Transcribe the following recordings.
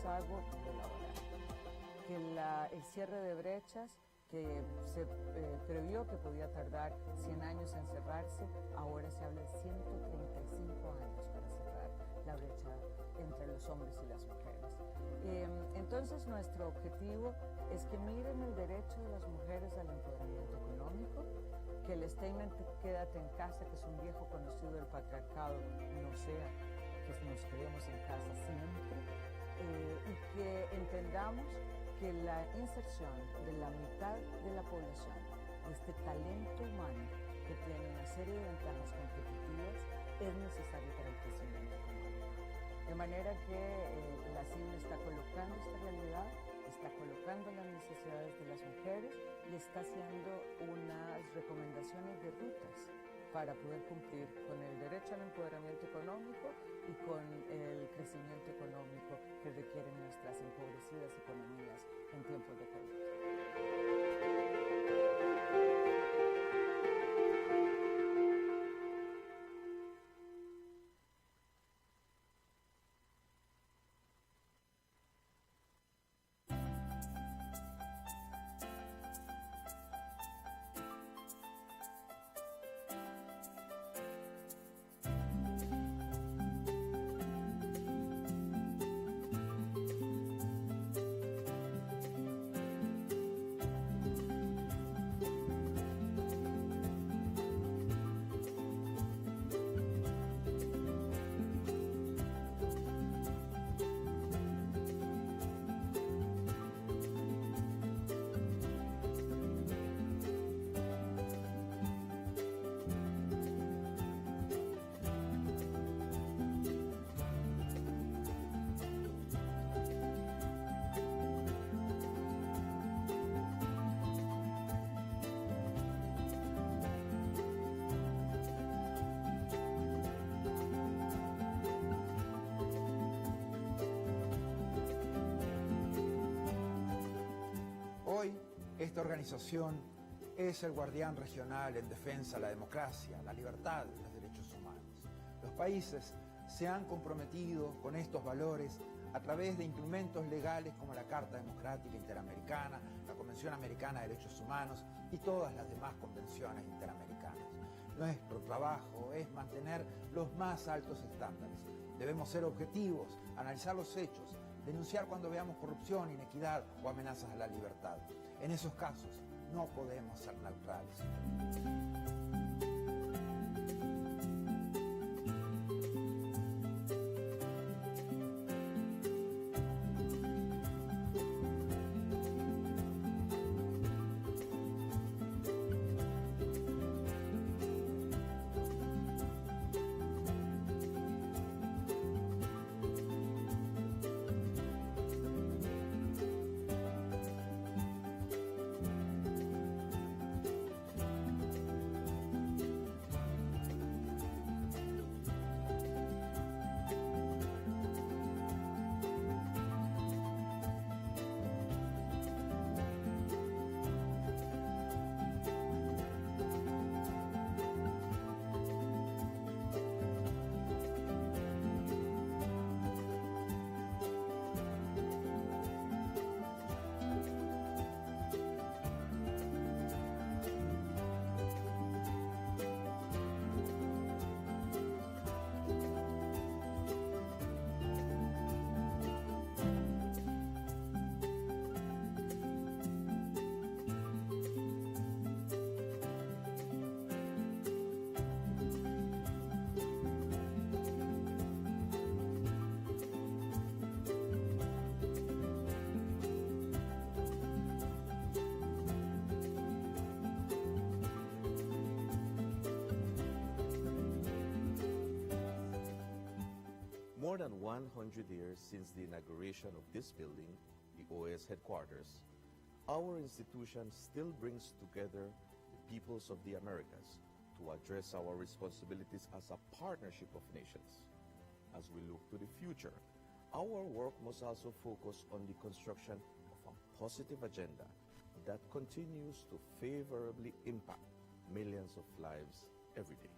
rezago laboral, que el cierre de brechas que se previó que podía tardar 100 años en cerrarse, ahora se habla de 135 años para cerrar la brecha entre los hombres y las mujeres. Entonces nuestro objetivo es que miren el derecho de las mujeres al empoderamiento económico, que el statement quédate en casa, que es un viejo conocido del patriarcado, no sea que nos quedemos en casa siempre, y que entendamos que la inserción de la mitad de la población, de este talento humano que tiene una serie de ventajas competitivas, es necesario para el crecimiento económico. De manera que la CIM está colocando esta realidad, está colocando las necesidades de las mujeres y está haciendo unas recomendaciones de rutas para poder cumplir con el derecho al empoderamiento económico y con el crecimiento económico que requieren nuestras empobrecidas economías en tiempos de COVID. Hoy, esta organización es el guardián regional en defensa de la democracia, la libertad y los derechos humanos. Los países se han comprometido con estos valores a través de instrumentos legales como la Carta Democrática Interamericana, la Convención Americana de Derechos Humanos y todas las demás convenciones interamericanas. Nuestro trabajo es mantener los más altos estándares. Debemos ser objetivos, analizar los hechos, denunciar cuando veamos corrupción, inequidad o amenazas a la libertad. En esos casos no podemos ser neutrales. More than 100 years since the inauguration of this building, the OAS headquarters, our institution still brings together the peoples of the Americas to address our responsibilities as a partnership of nations. As we look to the future, our work must also focus on the construction of a positive agenda that continues to favorably impact millions of lives every day.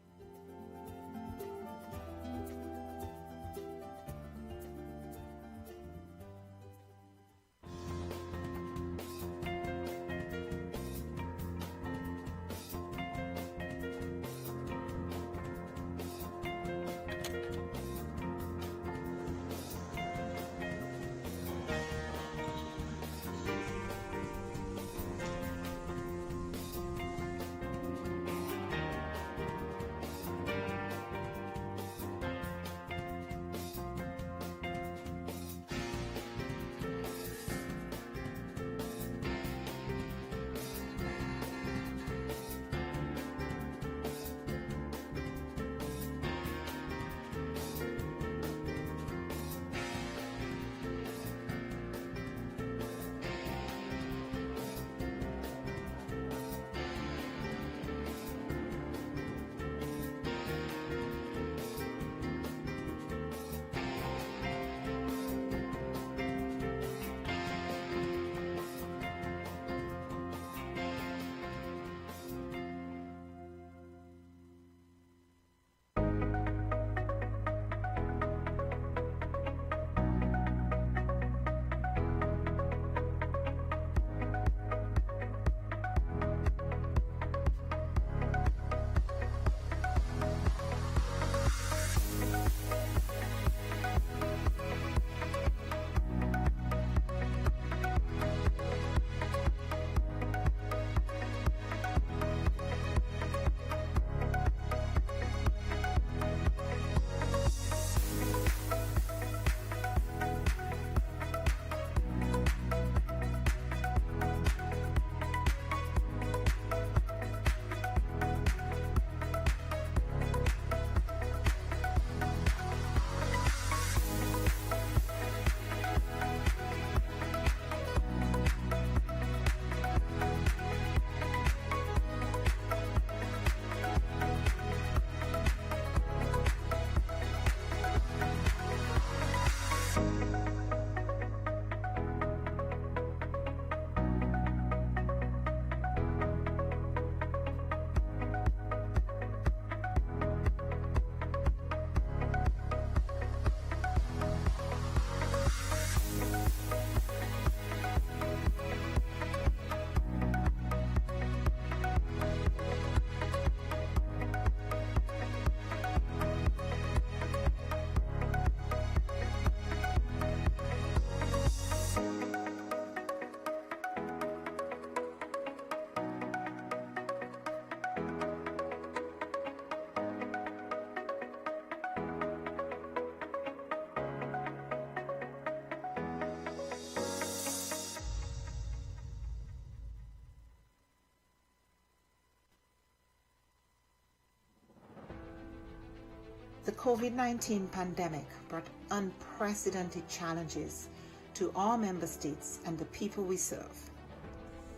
COVID-19 pandemic brought unprecedented challenges to our member states and the people we serve.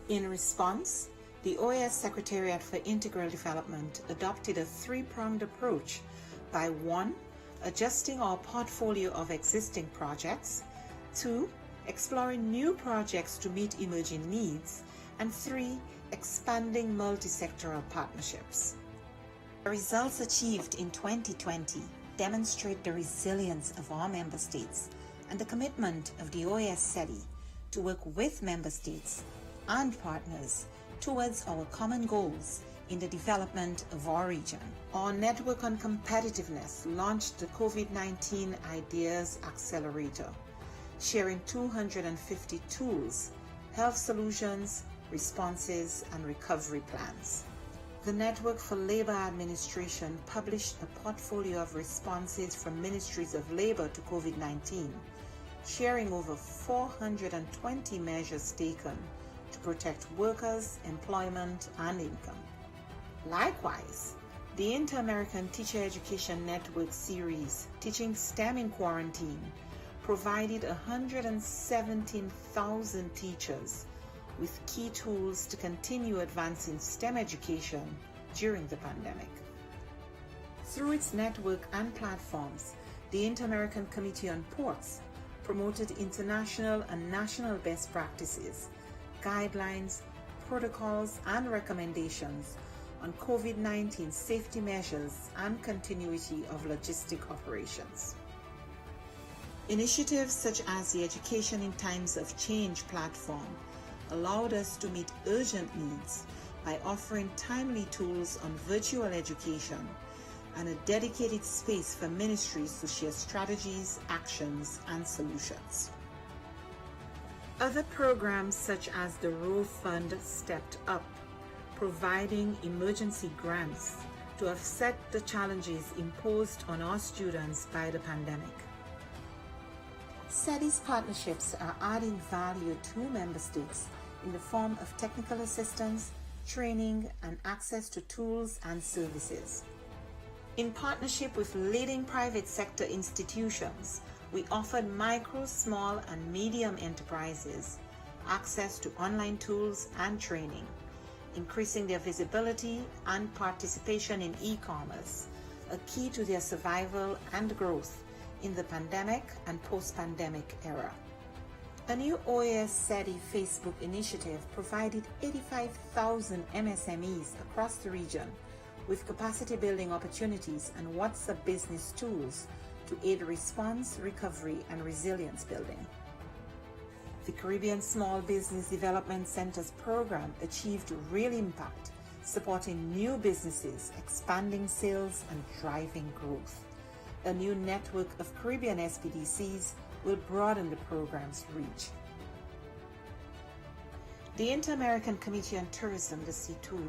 In response, the OAS Secretariat for Integral Development adopted a three-pronged approach by 1. Adjusting our portfolio of existing projects, 2. Exploring new projects to meet emerging needs, and 3. Expanding multi-sectoral partnerships. The results achieved in 2020 demonstrate the resilience of our member states and the commitment of the OAS SETI to work with member states and partners towards our common goals in the development of our region. Our Network on Competitiveness launched the COVID-19 Ideas Accelerator, sharing 250 tools, health solutions, responses, and recovery plans. The Network for Labor Administration published a portfolio of responses from ministries of labor to COVID-19, sharing over 420 measures taken to protect workers, employment, and income. Likewise, the Inter-American Teacher Education Network series, Teaching STEM in Quarantine, provided 117,000 teachers with key tools to continue advancing STEM education during the pandemic. Through its network and platforms, the Inter-American Committee on Ports promoted international and national best practices, guidelines, protocols, and recommendations on COVID-19 safety measures and continuity of logistic operations. Initiatives such as the Education in Times of Change platform allowed us to meet urgent needs by offering timely tools on virtual education and a dedicated space for ministries to share strategies, actions, and solutions. Other programs such as the Row Fund stepped up, providing emergency grants to offset the challenges imposed on our students by the pandemic. SETI's partnerships are adding value to member states in the form of technical assistance, training, and access to tools and services. In partnership with leading private sector institutions, we offered micro, small, and medium enterprises access to online tools and training, increasing their visibility and participation in e-commerce, a key to their survival and growth in the pandemic and post-pandemic era. A new OAS SETI Facebook initiative provided 85,000 MSMEs across the region with capacity building opportunities and WhatsApp business tools to aid response, recovery, and resilience building. The Caribbean Small Business Development Centers program achieved real impact, supporting new businesses, expanding sales, and driving growth. A new network of Caribbean SPDCs will broaden the program's reach. The Inter-American Committee on Tourism, the C2,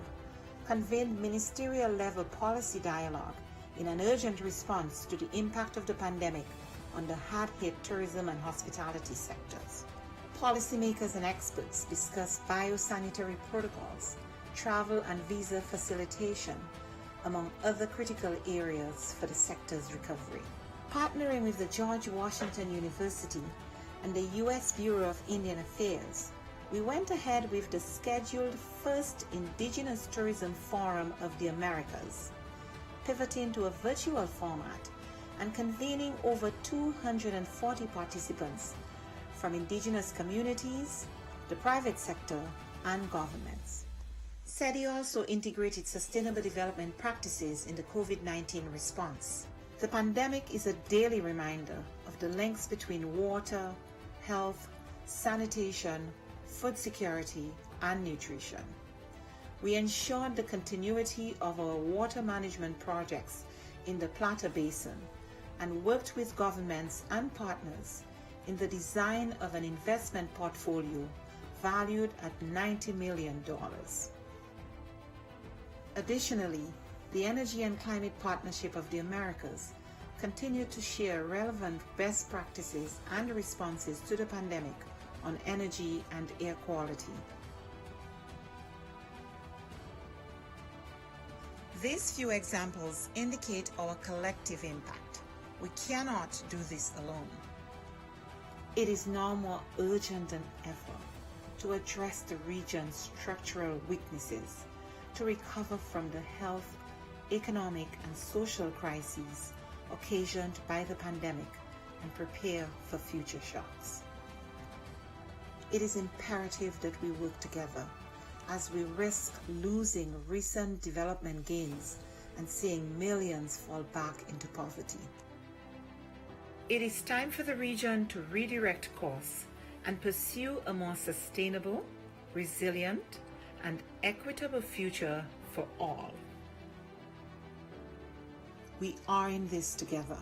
convened ministerial-level policy dialogue in an urgent response to the impact of the pandemic on the hard-hit tourism and hospitality sectors. Policymakers and experts discussed biosanitary protocols, travel and visa facilitation, among other critical areas for the sector's recovery. Partnering with the George Washington University and the U.S. Bureau of Indian Affairs, we went ahead with the scheduled first Indigenous Tourism Forum of the Americas, pivoting to a virtual format and convening over 240 participants from indigenous communities, the private sector, and governments. SETI also integrated sustainable development practices in the COVID-19 response. The pandemic is a daily reminder of the links between water, health, sanitation, food security, and nutrition. We ensured the continuity of our water management projects in the Plata Basin and worked with governments and partners in the design of an investment portfolio valued at $90 million. Additionally, the Energy and Climate Partnership of the Americas continued to share relevant best practices and responses to the pandemic on energy and air quality. These few examples indicate our collective impact. We cannot do this alone. It is now more urgent than ever to address the region's structural weaknesses, to recover from the health, economic, and social crises occasioned by the pandemic and prepare for future shocks. It is imperative that we work together as we risk losing recent development gains and seeing millions fall back into poverty. It is time for the region to redirect course and pursue a more sustainable, resilient, and equitable future for all. We are in this together.